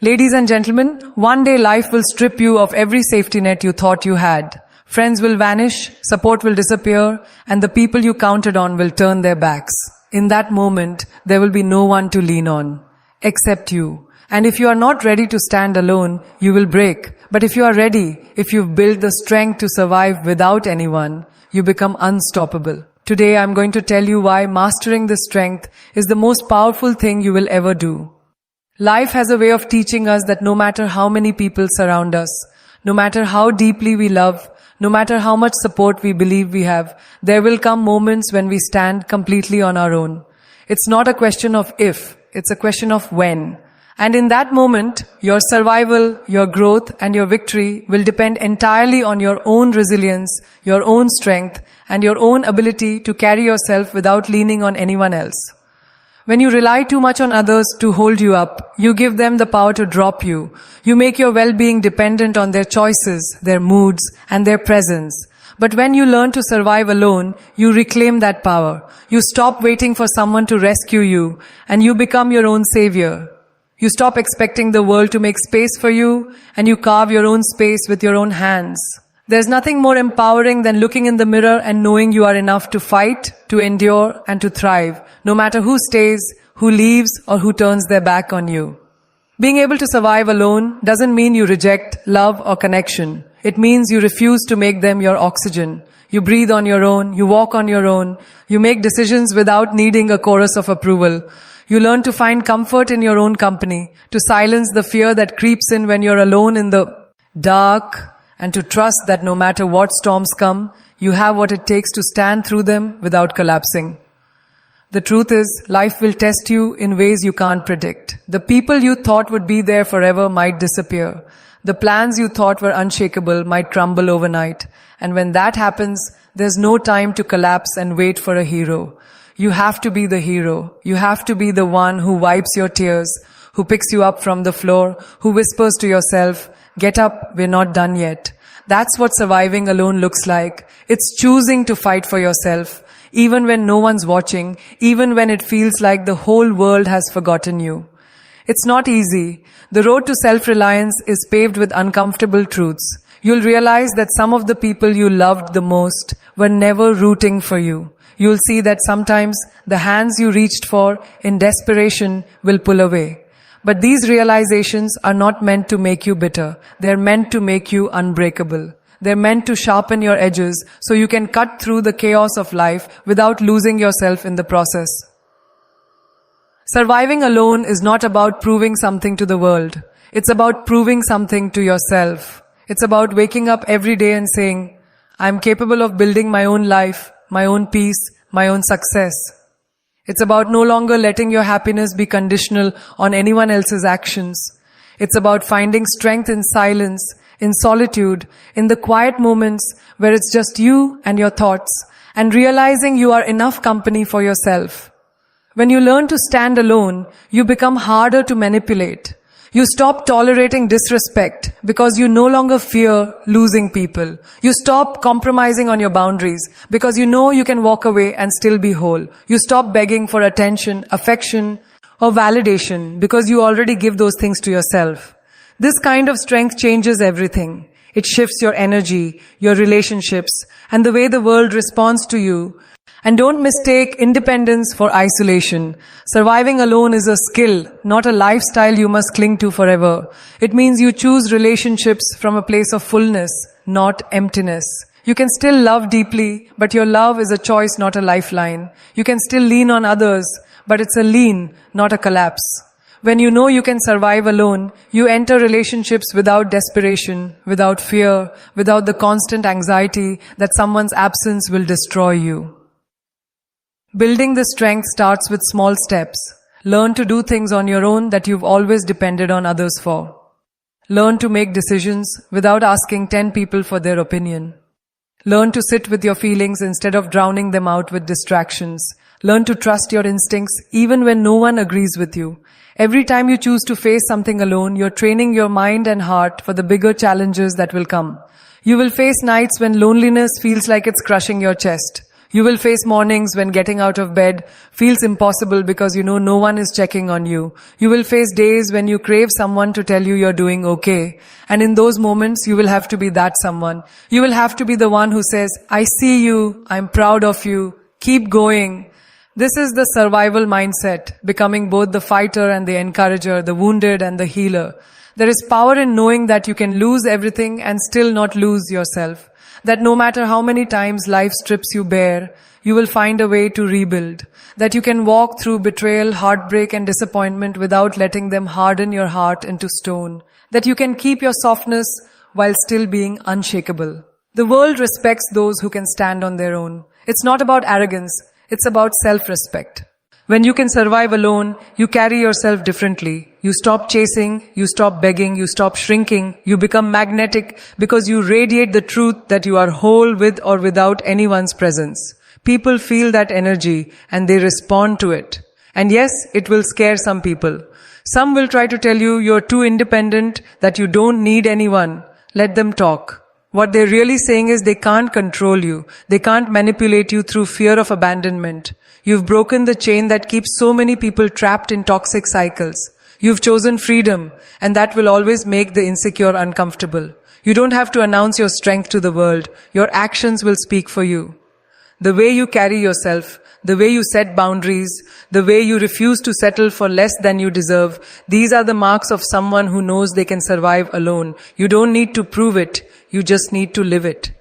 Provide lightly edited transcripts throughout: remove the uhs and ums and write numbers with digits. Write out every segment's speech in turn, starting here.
Ladies and gentlemen, one day life will strip you of every safety net you thought you had. Friends will vanish, support will disappear, and the people you counted on will turn their backs. In that moment, there will be no one to lean on, except you. And if you are not ready to stand alone, you will break. But if you are ready, if you've built the strength to survive without anyone, you become unstoppable. Today I'm going to tell you why mastering this strength is the most powerful thing you will ever do. Life has a way of teaching us that no matter how many people surround us, no matter how deeply we love, no matter how much support we believe we have, there will come moments when we stand completely on our own. It's not a question of if, it's a question of when. And in that moment, your survival, your growth, and your victory will depend entirely on your own resilience, your own strength, and your own ability to carry yourself without leaning on anyone else. When you rely too much on others to hold you up, you give them the power to drop you. You make your well-being dependent on their choices, their moods, and their presence. But when you learn to survive alone, you reclaim that power. You stop waiting for someone to rescue you, and you become your own savior. You stop expecting the world to make space for you, and you carve your own space with your own hands. There's nothing more empowering than looking in the mirror and knowing you are enough to fight, to endure, and to thrive, no matter who stays, who leaves, or who turns their back on you. Being able to survive alone doesn't mean you reject love or connection. It means you refuse to make them your oxygen. You breathe on your own, you walk on your own, you make decisions without needing a chorus of approval. You learn to find comfort in your own company, to silence the fear that creeps in when you're alone in the dark, and to trust that no matter what storms come, you have what it takes to stand through them without collapsing. The truth is, life will test you in ways you can't predict. The people you thought would be there forever might disappear. The plans you thought were unshakable might crumble overnight. And when that happens, there's no time to collapse and wait for a hero. You have to be the hero. You have to be the one who wipes your tears, who picks you up from the floor, who whispers to yourself, "Get up, we're not done yet." That's what surviving alone looks like. It's choosing to fight for yourself, even when no one's watching, even when it feels like the whole world has forgotten you. It's not easy. The road to self-reliance is paved with uncomfortable truths. You'll realize that some of the people you loved the most were never rooting for you. You'll see that sometimes the hands you reached for in desperation will pull away. But these realizations are not meant to make you bitter. They're meant to make you unbreakable. They're meant to sharpen your edges so you can cut through the chaos of life without losing yourself in the process. Surviving alone is not about proving something to the world. It's about proving something to yourself. It's about waking up every day and saying, "I'm capable of building my own life, my own peace, my own success." It's about no longer letting your happiness be conditional on anyone else's actions. It's about finding strength in silence, in solitude, in the quiet moments where it's just you and your thoughts, and realizing you are enough company for yourself. When you learn to stand alone, you become harder to manipulate. You stop tolerating disrespect because you no longer fear losing people. You stop compromising on your boundaries because you know you can walk away and still be whole. You stop begging for attention, affection, or validation because you already give those things to yourself. This kind of strength changes everything. It shifts your energy, your relationships, and the way the world responds to you. And don't mistake independence for isolation. Surviving alone is a skill, not a lifestyle you must cling to forever. It means you choose relationships from a place of fullness, not emptiness. You can still love deeply, but your love is a choice, not a lifeline. You can still lean on others, but it's a lean, not a collapse. When you know you can survive alone, you enter relationships without desperation, without fear, without the constant anxiety that someone's absence will destroy you. Building this strength starts with small steps. Learn to do things on your own that you've always depended on others for. Learn to make decisions without asking 10 people for their opinion. Learn to sit with your feelings instead of drowning them out with distractions. Learn to trust your instincts even when no one agrees with you. Every time you choose to face something alone, you're training your mind and heart for the bigger challenges that will come. You will face nights when loneliness feels like it's crushing your chest. You will face mornings when getting out of bed feels impossible because you know no one is checking on you. You will face days when you crave someone to tell you you're doing okay. And in those moments, you will have to be that someone. You will have to be the one who says, I see you, I'm proud of you, keep going. This is the survival mindset, becoming both the fighter and the encourager, the wounded and the healer. There is power in knowing that you can lose everything and still not lose yourself. That no matter how many times life strips you bare, you will find a way to rebuild. That you can walk through betrayal, heartbreak and disappointment without letting them harden your heart into stone. That you can keep your softness while still being unshakable. The world respects those who can stand on their own. It's not about arrogance, it's about self-respect. When you can survive alone, you carry yourself differently. You stop chasing, you stop begging, you stop shrinking, you become magnetic because you radiate the truth that you are whole with or without anyone's presence. People feel that energy and they respond to it. And yes, it will scare some people. Some will try to tell you you're too independent, that you don't need anyone. Let them talk. What they're really saying is they can't control you. They can't manipulate you through fear of abandonment. You've broken the chain that keeps so many people trapped in toxic cycles. You've chosen freedom, and that will always make the insecure uncomfortable. You don't have to announce your strength to the world. Your actions will speak for you. The way you carry yourself, the way you set boundaries, the way you refuse to settle for less than you deserve, these are the marks of someone who knows they can survive alone. You don't need to prove it. You just need to live it.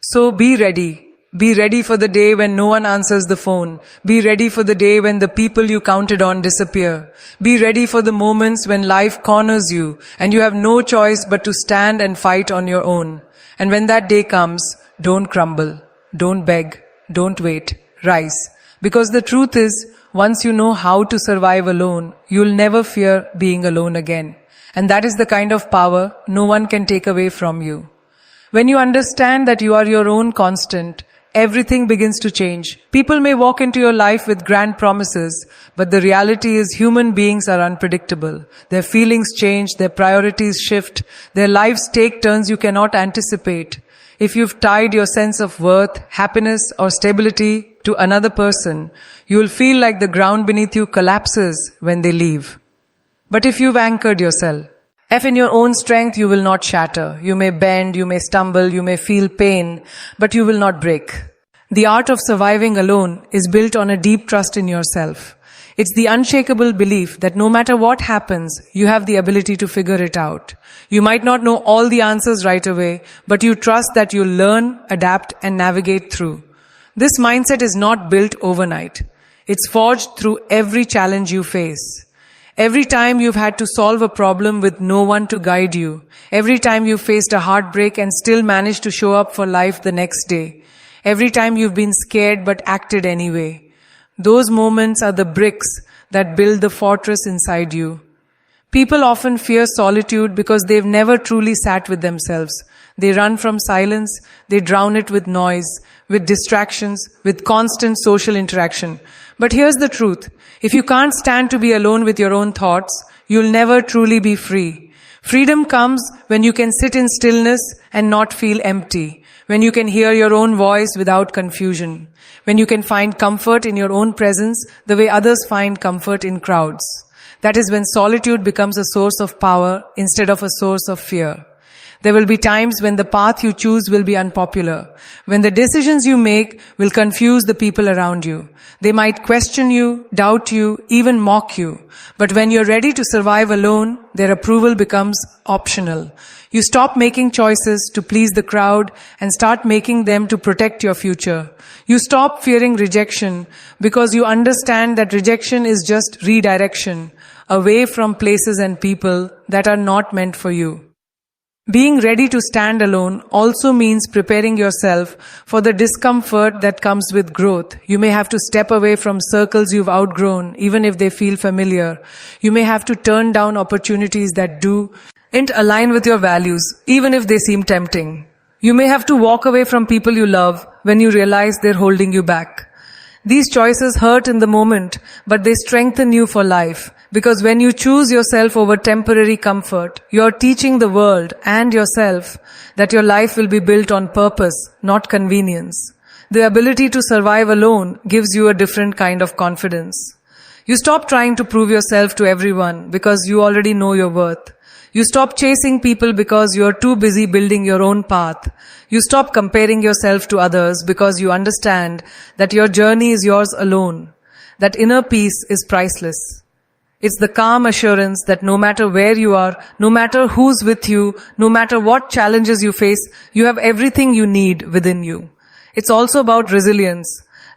So be ready. Be ready for the day when no one answers the phone. Be ready for the day when the people you counted on disappear. Be ready for the moments when life corners you and you have no choice but to stand and fight on your own. And when that day comes, don't crumble, don't beg, don't wait, rise. Because the truth is, once you know how to survive alone, you'll never fear being alone again. And that is the kind of power no one can take away from you. When you understand that you are your own constant, everything begins to change. People may walk into your life with grand promises, but the reality is human beings are unpredictable. Their feelings change, their priorities shift, their lives take turns you cannot anticipate. If you've tied your sense of worth, happiness, or stability to another person, you'll feel like the ground beneath you collapses when they leave. But if you've anchored yourself, in your own strength, you will not shatter. You may bend, you may stumble, you may feel pain, but you will not break. The art of surviving alone is built on a deep trust in yourself. It's the unshakable belief that no matter what happens, you have the ability to figure it out. You might not know all the answers right away, but you trust that you'll learn, adapt, and navigate through. This mindset is not built overnight. It's forged through every challenge you face. Every time you've had to solve a problem with no one to guide you. Every time you've faced a heartbreak and still managed to show up for life the next day. Every time you've been scared but acted anyway. Those moments are the bricks that build the fortress inside you. People often fear solitude because they've never truly sat with themselves. They run from silence, they drown it with noise, with distractions, with constant social interaction. But here's the truth. If you can't stand to be alone with your own thoughts, you'll never truly be free. Freedom comes when you can sit in stillness and not feel empty. When you can hear your own voice without confusion. When you can find comfort in your own presence the way others find comfort in crowds. That is when solitude becomes a source of power instead of a source of fear. There will be times when the path you choose will be unpopular, when the decisions you make will confuse the people around you. They might question you, doubt you, even mock you. But when you're ready to survive alone, their approval becomes optional. You stop making choices to please the crowd and start making them to protect your future. You stop fearing rejection because you understand that rejection is just redirection away from places and people that are not meant for you. Being ready to stand alone also means preparing yourself for the discomfort that comes with growth. You may have to step away from circles you've outgrown, even if they feel familiar. You may have to turn down opportunities that don't align with your values, even if they seem tempting. You may have to walk away from people you love when you realize they're holding you back. These choices hurt in the moment, but they strengthen you for life. Because when you choose yourself over temporary comfort, you're teaching the world and yourself that your life will be built on purpose, not convenience. The ability to survive alone gives you a different kind of confidence. You stop trying to prove yourself to everyone because you already know your worth. You stop chasing people because you are too busy building your own path. You stop comparing yourself to others because you understand that your journey is yours alone. That inner peace is priceless. It's the calm assurance that no matter where you are, no matter who's with you, no matter what challenges you face, you have everything you need within you. It's also about resilience.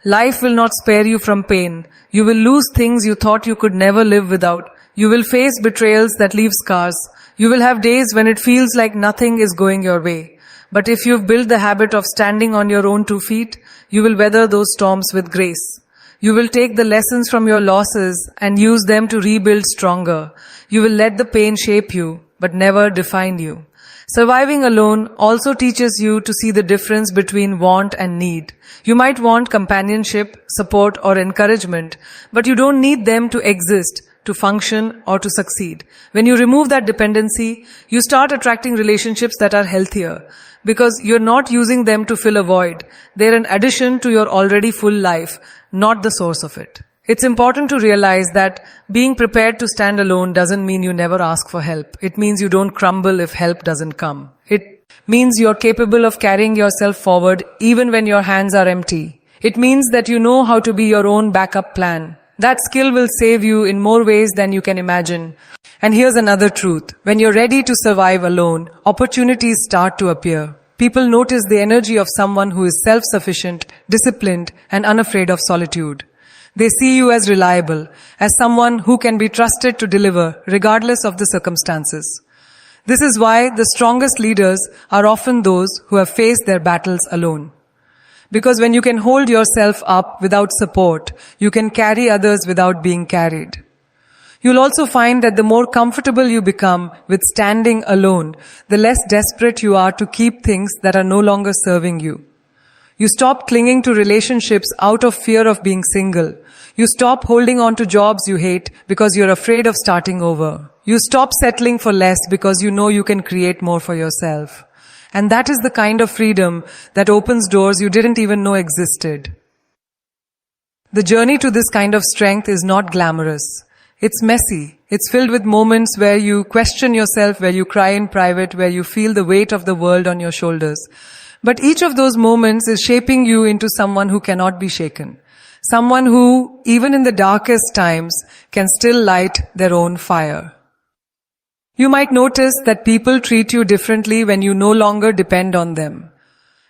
Life will not spare you from pain. You will lose things you thought you could never live without. You will face betrayals that leave scars. You will have days when it feels like nothing is going your way. But if you've built the habit of standing on your own 2 feet, you will weather those storms with grace. You will take the lessons from your losses and use them to rebuild stronger. You will let the pain shape you, but never define you. Surviving alone also teaches you to see the difference between want and need. You might want companionship, support, or encouragement, but you don't need them to exist, to function, or to succeed. When you remove that dependency, you start attracting relationships that are healthier, because you're not using them to fill a void. They're an addition to your already full life, not the source of it. It's important to realize that being prepared to stand alone doesn't mean you never ask for help. It means you don't crumble if help doesn't come. It means you're capable of carrying yourself forward even when your hands are empty. It means that you know how to be your own backup plan. That skill will save you in more ways than you can imagine. And here's another truth. When you're ready to survive alone, opportunities start to appear. People notice the energy of someone who is self-sufficient, disciplined, and unafraid of solitude. They see you as reliable, as someone who can be trusted to deliver, regardless of the circumstances. This is why the strongest leaders are often those who have faced their battles alone. Because when you can hold yourself up without support, you can carry others without being carried. You'll also find that the more comfortable you become with standing alone, the less desperate you are to keep things that are no longer serving you. You stop clinging to relationships out of fear of being single. You stop holding on to jobs you hate because you're afraid of starting over. You stop settling for less because you know you can create more for yourself. And that is the kind of freedom that opens doors you didn't even know existed. The journey to this kind of strength is not glamorous. It's messy. It's filled with moments where you question yourself, where you cry in private, where you feel the weight of the world on your shoulders. But each of those moments is shaping you into someone who cannot be shaken. Someone who, even in the darkest times, can still light their own fire. You might notice that people treat you differently when you no longer depend on them.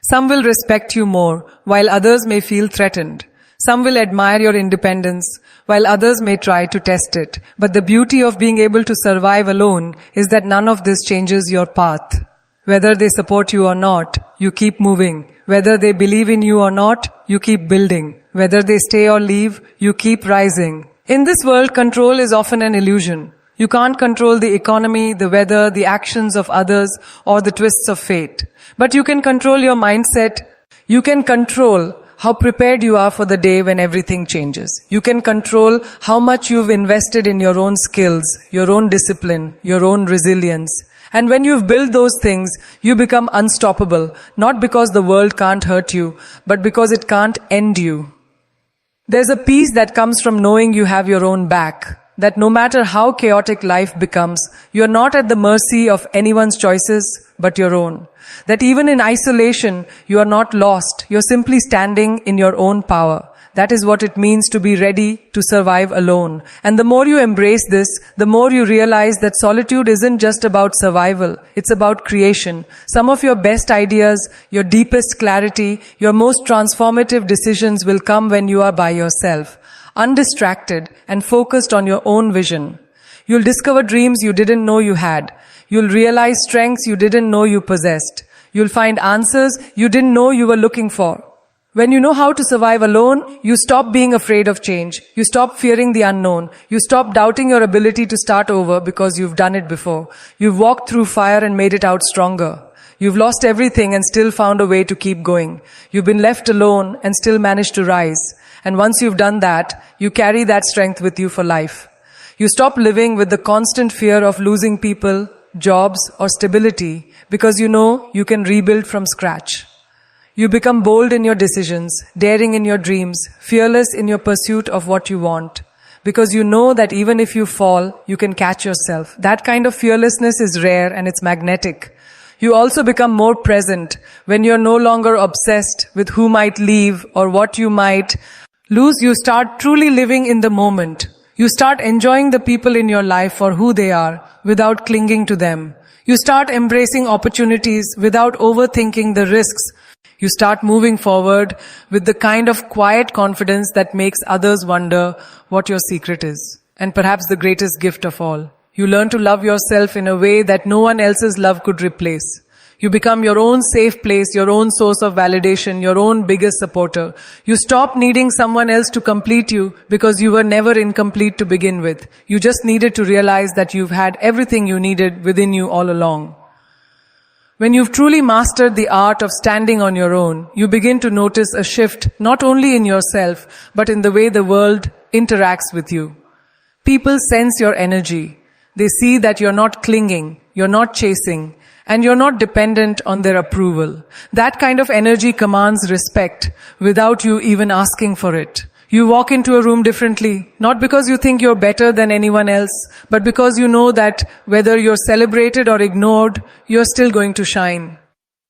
Some will respect you more, while others may feel threatened. Some will admire your independence, while others may try to test it. But the beauty of being able to survive alone is that none of this changes your path. Whether they support you or not, you keep moving. Whether they believe in you or not, you keep building. Whether they stay or leave, you keep rising. In this world, control is often an illusion. You can't control the economy, the weather, the actions of others, or the twists of fate. But you can control your mindset. You can control how prepared you are for the day when everything changes. You can control how much you've invested in your own skills, your own discipline, your own resilience. And when you've built those things, you become unstoppable, not because the world can't hurt you, but because it can't end you. There's a peace that comes from knowing you have your own back, that no matter how chaotic life becomes, you're not at the mercy of anyone's choices, but your own. That even in isolation, you are not lost, you're simply standing in your own power. That is what it means to be ready to survive alone. And the more you embrace this, the more you realize that solitude isn't just about survival, it's about creation. Some of your best ideas, your deepest clarity, your most transformative decisions will come when you are by yourself, undistracted and focused on your own vision. You'll discover dreams you didn't know you had. You'll realize strengths you didn't know you possessed. You'll find answers you didn't know you were looking for. When you know how to survive alone, you stop being afraid of change. You stop fearing the unknown. You stop doubting your ability to start over because you've done it before. You've walked through fire and made it out stronger. You've lost everything and still found a way to keep going. You've been left alone and still managed to rise. And once you've done that, you carry that strength with you for life. You stop living with the constant fear of losing people, jobs, or stability because you know you can rebuild from scratch. You become bold in your decisions, daring in your dreams, fearless in your pursuit of what you want. Because you know that even if you fall, you can catch yourself. That kind of fearlessness is rare and it's magnetic. You also become more present when you're no longer obsessed with who might leave or what you might lose. You start truly living in the moment. You start enjoying the people in your life for who they are without clinging to them. You start embracing opportunities without overthinking the risks. You start moving forward with the kind of quiet confidence that makes others wonder what your secret is. And perhaps the greatest gift of all. You learn to love yourself in a way that no one else's love could replace. You become your own safe place, your own source of validation, your own biggest supporter. You stop needing someone else to complete you because you were never incomplete to begin with. You just needed to realize that you've had everything you needed within you all along. When you've truly mastered the art of standing on your own, you begin to notice a shift not only in yourself, but in the way the world interacts with you. People sense your energy. They see that you're not clinging, you're not chasing, and you're not dependent on their approval. That kind of energy commands respect without you even asking for it. You walk into a room differently, not because you think you're better than anyone else, but because you know that whether you're celebrated or ignored, you're still going to shine.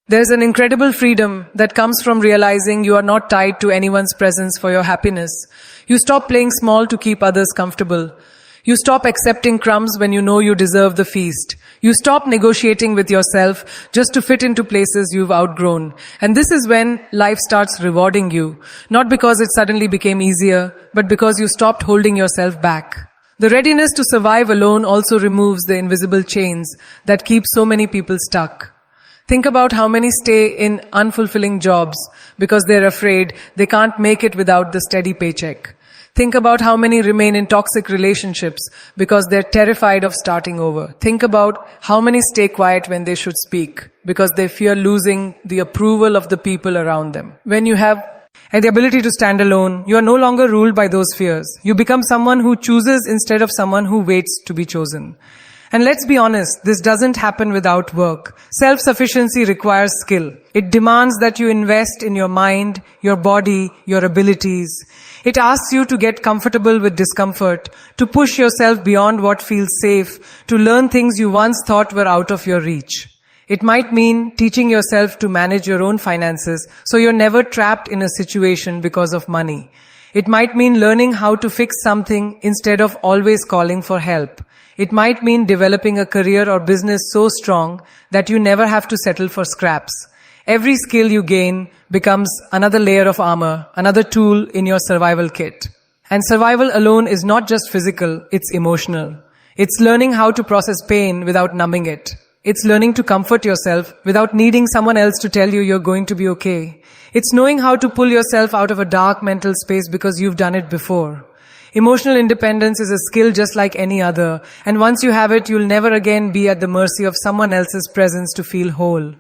There's an incredible freedom that comes from realizing you are not tied to anyone's presence for your happiness. You stop playing small to keep others comfortable. You stop accepting crumbs when you know you deserve the feast. You stop negotiating with yourself just to fit into places you've outgrown. And this is when life starts rewarding you. Not because it suddenly became easier, but because you stopped holding yourself back. The readiness to survive alone also removes the invisible chains that keep so many people stuck. Think about how many stay in unfulfilling jobs because they're afraid they can't make it without the steady paycheck. Think about how many remain in toxic relationships because they're terrified of starting over. Think about how many stay quiet when they should speak because they fear losing the approval of the people around them. When you have the ability to stand alone, you are no longer ruled by those fears. You become someone who chooses instead of someone who waits to be chosen. And let's be honest, this doesn't happen without work. Self-sufficiency requires skill. It demands that you invest in your mind, your body, your abilities. It asks you to get comfortable with discomfort, to push yourself beyond what feels safe, to learn things you once thought were out of your reach. It might mean teaching yourself to manage your own finances so you're never trapped in a situation because of money. It might mean learning how to fix something instead of always calling for help. It might mean developing a career or business so strong that you never have to settle for scraps. Every skill you gain becomes another layer of armor, another tool in your survival kit. And survival alone is not just physical, it's emotional. It's learning how to process pain without numbing it. It's learning to comfort yourself without needing someone else to tell you you're going to be okay. It's knowing how to pull yourself out of a dark mental space because you've done it before. Emotional independence is a skill just like any other, and once you have it, you'll never again be at the mercy of someone else's presence to feel whole.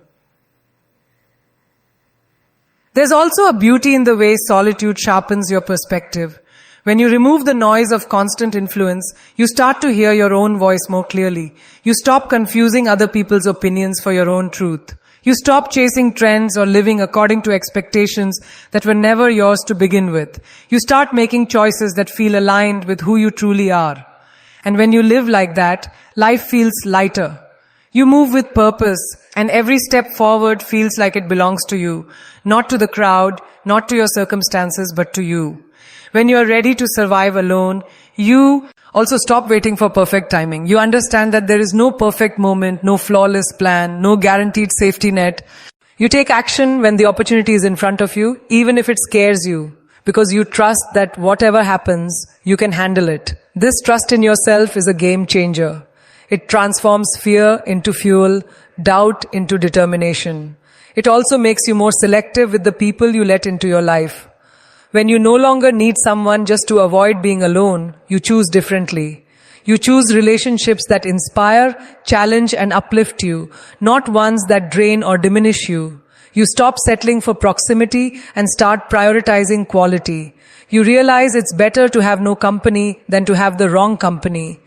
There's also a beauty in the way solitude sharpens your perspective. When you remove the noise of constant influence, you start to hear your own voice more clearly. You stop confusing other people's opinions for your own truth. You stop chasing trends or living according to expectations that were never yours to begin with. You start making choices that feel aligned with who you truly are. And when you live like that, life feels lighter. You move with purpose, and every step forward feels like it belongs to you, not to the crowd, not to your circumstances, but to you. When you are ready to survive alone, you also stop waiting for perfect timing. You understand that there is no perfect moment, no flawless plan, no guaranteed safety net. You take action when the opportunity is in front of you, even if it scares you, because you trust that whatever happens, you can handle it. This trust in yourself is a game changer. It transforms fear into fuel, doubt into determination. It also makes you more selective with the people you let into your life. When you no longer need someone just to avoid being alone, you choose differently. You choose relationships that inspire, challenge, and uplift you, not ones that drain or diminish you. You stop settling for proximity and start prioritizing quality. You realize it's better to have no company than to have the wrong company.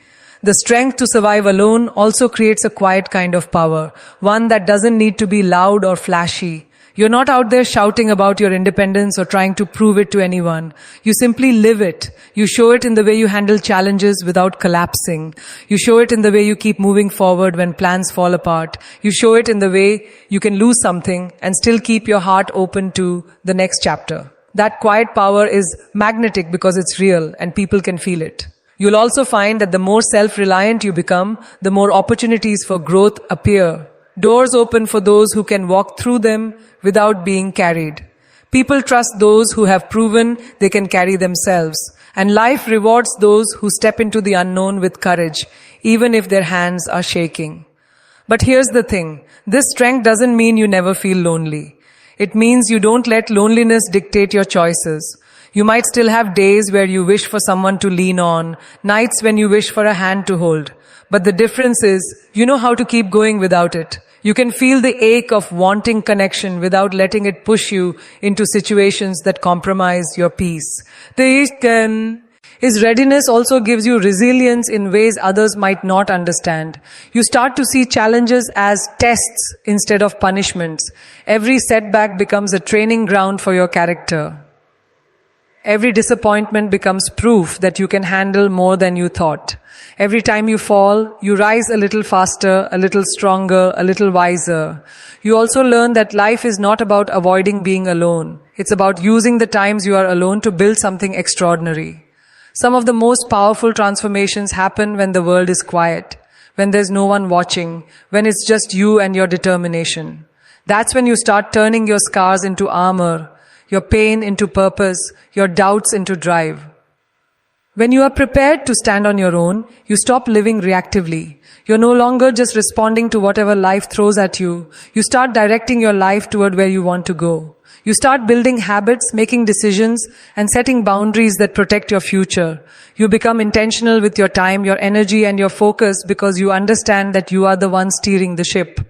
The strength to survive alone also creates a quiet kind of power, one that doesn't need to be loud or flashy. You're not out there shouting about your independence or trying to prove it to anyone. You simply live it. You show it in the way you handle challenges without collapsing. You show it in the way you keep moving forward when plans fall apart. You show it in the way you can lose something and still keep your heart open to the next chapter. That quiet power is magnetic because it's real and people can feel it. You'll also find that the more self-reliant you become, the more opportunities for growth appear. Doors open for those who can walk through them without being carried. People trust those who have proven they can carry themselves. And life rewards those who step into the unknown with courage, even if their hands are shaking. But here's the thing. This strength doesn't mean you never feel lonely. It means you don't let loneliness dictate your choices. You might still have days where you wish for someone to lean on, nights when you wish for a hand to hold. But the difference is, you know how to keep going without it. You can feel the ache of wanting connection without letting it push you into situations that compromise your peace. His readiness also gives you resilience in ways others might not understand. You start to see challenges as tests instead of punishments. Every setback becomes a training ground for your character. Every disappointment becomes proof that you can handle more than you thought. Every time you fall, you rise a little faster, a little stronger, a little wiser. You also learn that life is not about avoiding being alone. It's about using the times you are alone to build something extraordinary. Some of the most powerful transformations happen when the world is quiet, when there's no one watching, when it's just you and your determination. That's when you start turning your scars into armor, your pain into purpose, your doubts into drive. When you are prepared to stand on your own, you stop living reactively. You're no longer just responding to whatever life throws at you. You start directing your life toward where you want to go. You start building habits, making decisions, and setting boundaries that protect your future. You become intentional with your time, your energy, and your focus because you understand that you are the one steering the ship.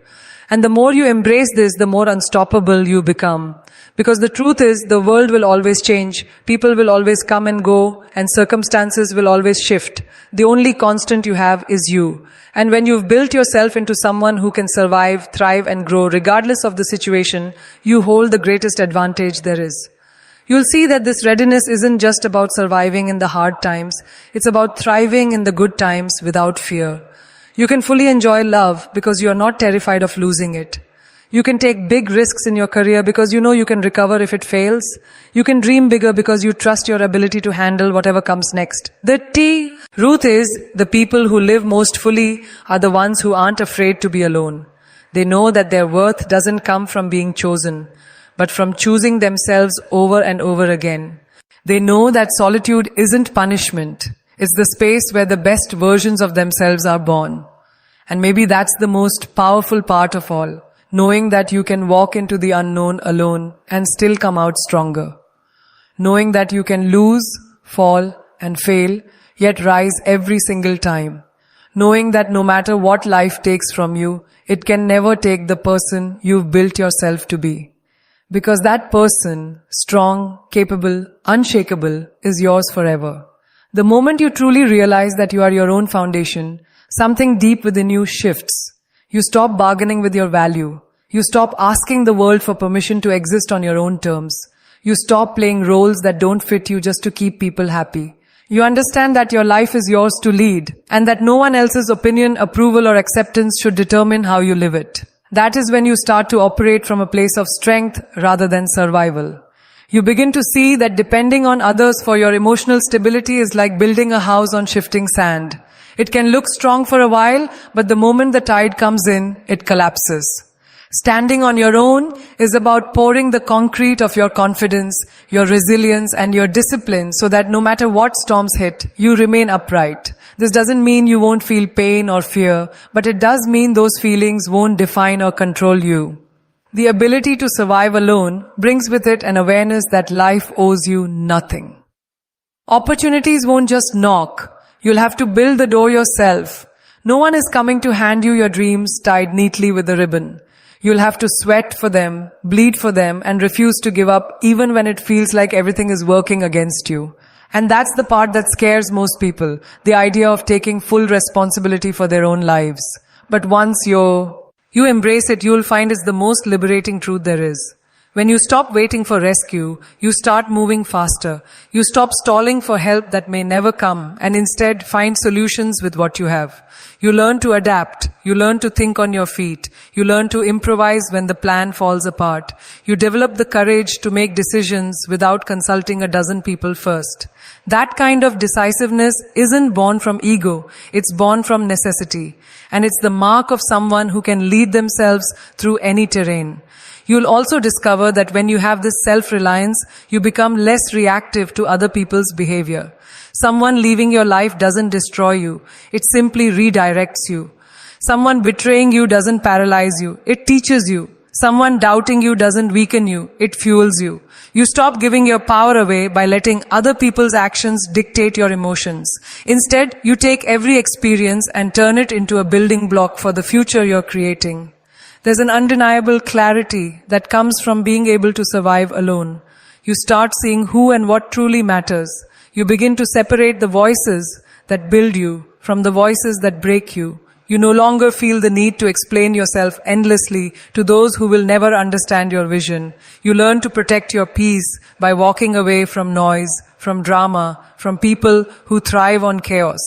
And the more you embrace this, the more unstoppable you become. Because the truth is, the world will always change, people will always come and go, and circumstances will always shift. The only constant you have is you. And when you've built yourself into someone who can survive, thrive, and grow regardless of the situation, you hold the greatest advantage there is. You'll see that this readiness isn't just about surviving in the hard times, it's about thriving in the good times without fear. You can fully enjoy love because you are not terrified of losing it. You can take big risks in your career because you know you can recover if it fails. You can dream bigger because you trust your ability to handle whatever comes next. The truth is, the people who live most fully are the ones who aren't afraid to be alone. They know that their worth doesn't come from being chosen, but from choosing themselves over and over again. They know that solitude isn't punishment. It's the space where the best versions of themselves are born. And maybe that's the most powerful part of all. Knowing that you can walk into the unknown alone and still come out stronger. Knowing that you can lose, fall, and fail, yet rise every single time. Knowing that no matter what life takes from you, it can never take the person you've built yourself to be. Because that person, strong, capable, unshakable, is yours forever. The moment you truly realize that you are your own foundation, something deep within you shifts. You stop bargaining with your value. You stop asking the world for permission to exist on your own terms. You stop playing roles that don't fit you just to keep people happy. You understand that your life is yours to lead, and that no one else's opinion, approval, or acceptance should determine how you live it. That is when you start to operate from a place of strength rather than survival. You begin to see that depending on others for your emotional stability is like building a house on shifting sand. It can look strong for a while, but the moment the tide comes in, it collapses. Standing on your own is about pouring the concrete of your confidence, your resilience, and your discipline so that no matter what storms hit, you remain upright. This doesn't mean you won't feel pain or fear, but it does mean those feelings won't define or control you. The ability to survive alone brings with it an awareness that life owes you nothing. Opportunities won't just knock. You'll have to build the door yourself. No one is coming to hand you your dreams tied neatly with a ribbon. You'll have to sweat for them, bleed for them, and refuse to give up even when it feels like everything is working against you. And that's the part that scares most people, the idea of taking full responsibility for their own lives. But once you embrace it, you'll find it's the most liberating truth there is. When you stop waiting for rescue, you start moving faster. You stop stalling for help that may never come and instead find solutions with what you have. You learn to adapt. You learn to think on your feet. You learn to improvise when the plan falls apart. You develop the courage to make decisions without consulting a dozen people first. That kind of decisiveness isn't born from ego. It's born from necessity. And it's the mark of someone who can lead themselves through any terrain. You'll also discover that when you have this self-reliance, you become less reactive to other people's behavior. Someone leaving your life doesn't destroy you. It simply redirects you. Someone betraying you doesn't paralyze you. It teaches you. Someone doubting you doesn't weaken you. It fuels you. You stop giving your power away by letting other people's actions dictate your emotions. Instead, you take every experience and turn it into a building block for the future you're creating. There's an undeniable clarity that comes from being able to survive alone. You start seeing who and what truly matters. You begin to separate the voices that build you from the voices that break you. You no longer feel the need to explain yourself endlessly to those who will never understand your vision. You learn to protect your peace by walking away from noise, from drama, from people who thrive on chaos.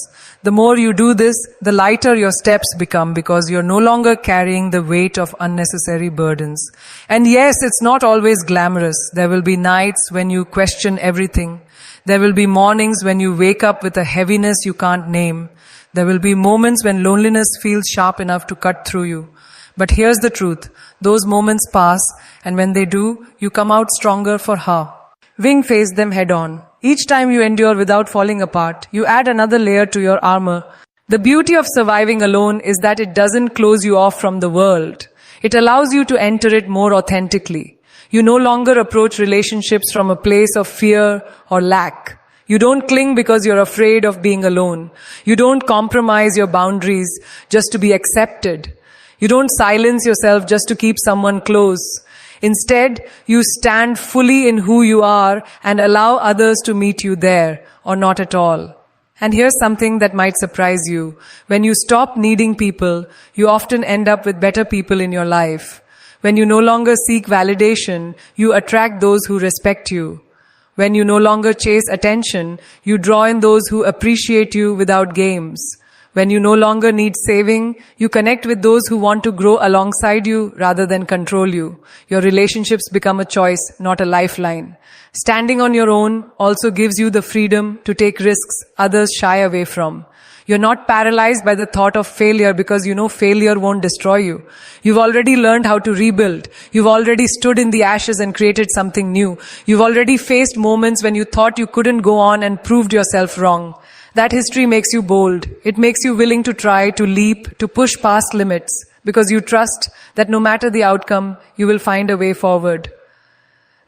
The more you do this, the lighter your steps become because you're no longer carrying the weight of unnecessary burdens. And yes, it's not always glamorous. There will be nights when you question everything. There will be mornings when you wake up with a heaviness you can't name. There will be moments when loneliness feels sharp enough to cut through you. But here's the truth. Those moments pass, and when they do, you come out stronger for her. Wing face them head on. Each time you endure without falling apart, you add another layer to your armor. The beauty of surviving alone is that it doesn't close you off from the world. It allows you to enter it more authentically. You no longer approach relationships from a place of fear or lack. You don't cling because you're afraid of being alone. You don't compromise your boundaries just to be accepted. You don't silence yourself just to keep someone close. Instead, you stand fully in who you are and allow others to meet you there, or not at all. And here's something that might surprise you. When you stop needing people, you often end up with better people in your life. When you no longer seek validation, you attract those who respect you. When you no longer chase attention, you draw in those who appreciate you without games. When you no longer need saving, you connect with those who want to grow alongside you rather than control you. Your relationships become a choice, not a lifeline. Standing on your own also gives you the freedom to take risks others shy away from. You're not paralyzed by the thought of failure because you know failure won't destroy you. You've already learned how to rebuild. You've already stood in the ashes and created something new. You've already faced moments when you thought you couldn't go on and proved yourself wrong. That history makes you bold. It makes you willing to try, to leap, to push past limits, because you trust that no matter the outcome, you will find a way forward.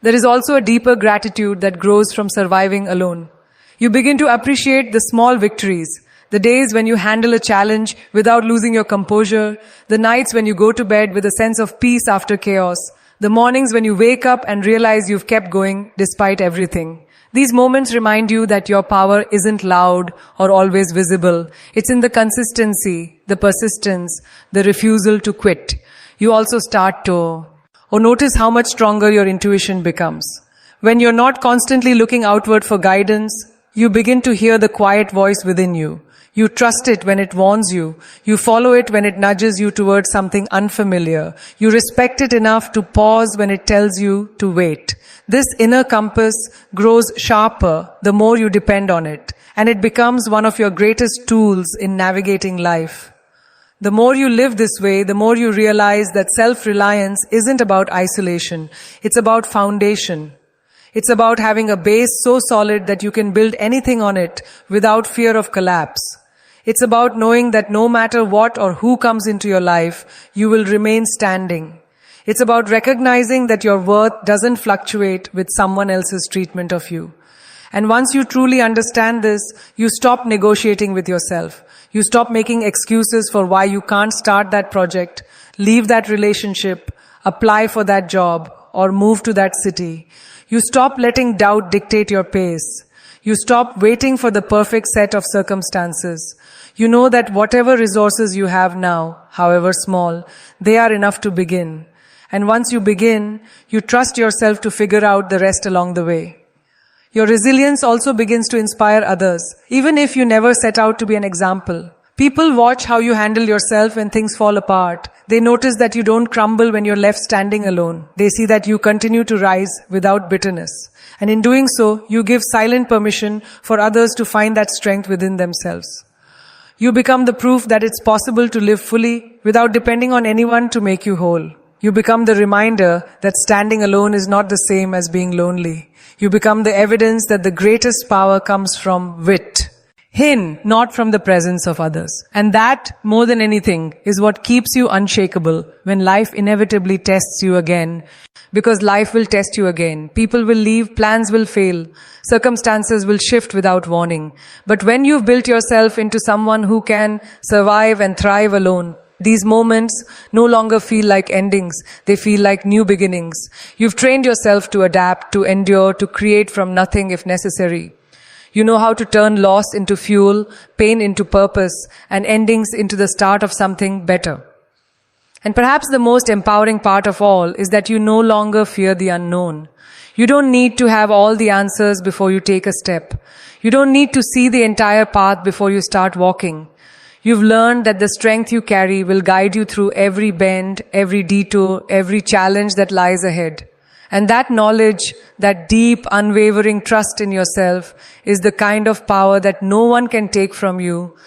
There is also a deeper gratitude that grows from surviving alone. You begin to appreciate the small victories, the days when you handle a challenge without losing your composure, the nights when you go to bed with a sense of peace after chaos, the mornings when you wake up and realize you've kept going despite everything. These moments remind you that your power isn't loud or always visible. It's in the consistency, the persistence, the refusal to quit. You also start to notice how much stronger your intuition becomes. When you're not constantly looking outward for guidance, you begin to hear the quiet voice within you. You trust it when it warns you. You follow it when it nudges you towards something unfamiliar. You respect it enough to pause when it tells you to wait. This inner compass grows sharper the more you depend on it, and it becomes one of your greatest tools in navigating life. The more you live this way, the more you realize that self-reliance isn't about isolation. It's about foundation. It's about having a base so solid that you can build anything on it without fear of collapse. It's about knowing that no matter what or who comes into your life, you will remain standing. It's about recognizing that your worth doesn't fluctuate with someone else's treatment of you. And once you truly understand this, you stop negotiating with yourself. You stop making excuses for why you can't start that project, leave that relationship, apply for that job, or move to that city. You stop letting doubt dictate your pace. You stop waiting for the perfect set of circumstances. You know that whatever resources you have now, however small, they are enough to begin. And once you begin, you trust yourself to figure out the rest along the way. Your resilience also begins to inspire others, even if you never set out to be an example. People watch how you handle yourself when things fall apart. They notice that you don't crumble when you're left standing alone. They see that you continue to rise without bitterness. And in doing so, you give silent permission for others to find that strength within themselves. You become the proof that it's possible to live fully without depending on anyone to make you whole. You become the reminder that standing alone is not the same as being lonely. You become the evidence that the greatest power comes from wit. Not from the presence of others. And that, more than anything, is what keeps you unshakable when life inevitably tests you again. Because life will test you again. People will leave, plans will fail, circumstances will shift without warning. But when you've built yourself into someone who can survive and thrive alone, these moments no longer feel like endings, they feel like new beginnings. You've trained yourself to adapt, to endure, to create from nothing if necessary. You know how to turn loss into fuel, pain into purpose, and endings into the start of something better. And perhaps the most empowering part of all is that you no longer fear the unknown. You don't need to have all the answers before you take a step. You don't need to see the entire path before you start walking. You've learned that the strength you carry will guide you through every bend, every detour, every challenge that lies ahead. And that knowledge, that deep, unwavering trust in yourself is the kind of power that no one can take from you